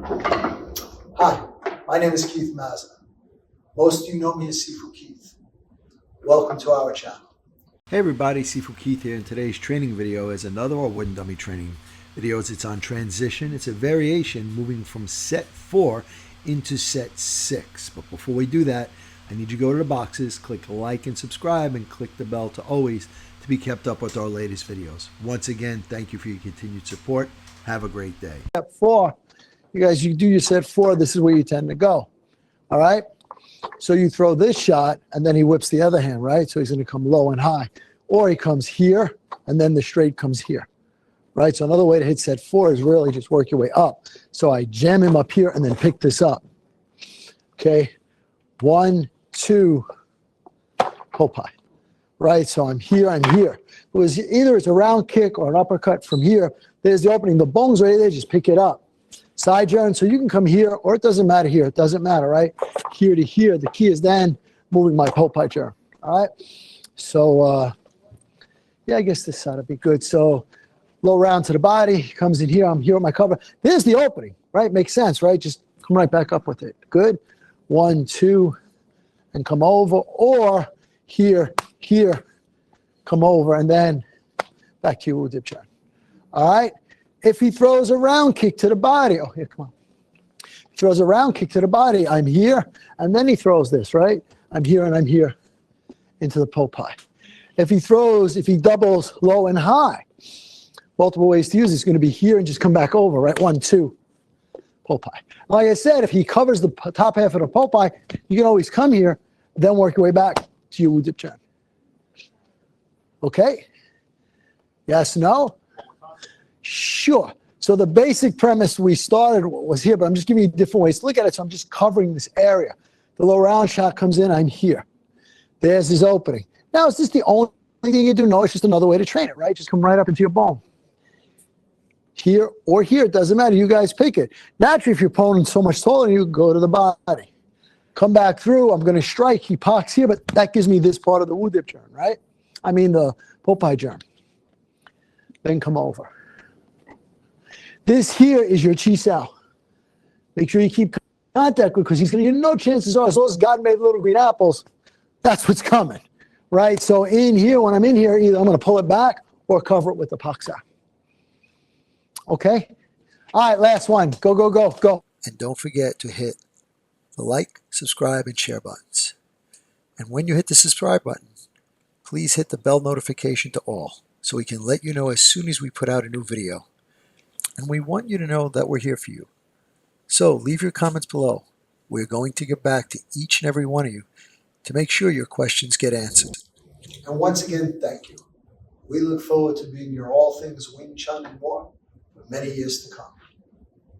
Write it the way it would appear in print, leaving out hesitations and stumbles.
Hi, my name is Keith Mazza. Most of you know me as Sifu Keith. Welcome to our channel. Hey everybody, Sifu Keith here, and today's training video is another wooden dummy training video. It's on transition. It's a variation moving from set 4 into set 6. But before we do that, I need you to go to the boxes, click like and subscribe, and click the bell to always to be kept up with our latest videos. Once again, thank you for your continued support. Have a great day. Step 4, you do your set 4, this is where you tend to go. All right? So you throw this shot, and then he whips the other hand, right? So he's going to come low and high. Or he comes here, and then the straight comes here, right? So another way to hit set 4 is really just work your way up. So I jam him up here and then pick this up. Okay? 1, 2, Po Pai. Right? So I'm here, I'm here. It was either it's a round kick or an uppercut from here. There's the opening. The bong's right there. Just pick it up. Side turn, so you can come here, or it doesn't matter here. It doesn't matter, right? Here to here. The key is then moving my Po Pai turn. All right? So, yeah, I guess this side would be good. So, low round to the body. Comes in here. I'm here with my cover. There's the opening, right? Makes sense, right? Just come right back up with it. Good. 1, 2, and come over. Or here, here, come over, and then back to your dip turn. All right? If he throws a round kick to the body, oh, here, come on. He throws a round kick to the body, I'm here, and then he throws this, right? I'm here and I'm here into the Po Pai. If he doubles low and high, multiple ways to use it. It's going to be here and just come back over, right? 1, 2, Po Pai. Like I said, if he covers the top half of the Po Pai, you can always come here, then work your way back to your dip turn. Okay? Yes, no? Sure. So the basic premise we started was here, but I'm just giving you different ways to look at it. So I'm just covering this area. The low round shot comes in, I'm here. There's his opening. Now, is this the only thing you do? No, it's just another way to train it, right? Just come right up into your bone. Here or here, it doesn't matter. You guys pick it. Naturally, if your opponent's so much taller, you go to the body. Come back through. I'm going to strike. He parks here, but that gives me this part of the dip turn, right? I mean the Po Pai turn. Then come over. This here is your chi sao. Make sure you keep contact because he's going to get no chances are, as long as God made little green apples, that's what's coming, right? So in here, when I'm in here, either I'm going to pull it back or cover it with the paksa. Okay? All right, last one. Go, go, go, go. And don't forget to hit the like, subscribe, and share buttons. And when you hit the subscribe button, please hit the bell notification to all so we can let you know as soon as we put out a new video. And we want you to know that we're here for you. So leave your comments below. We're going to get back to each and every one of you to make sure your questions get answered. And once again, thank you. We look forward to being your all things Wing Chun and more for many years to come.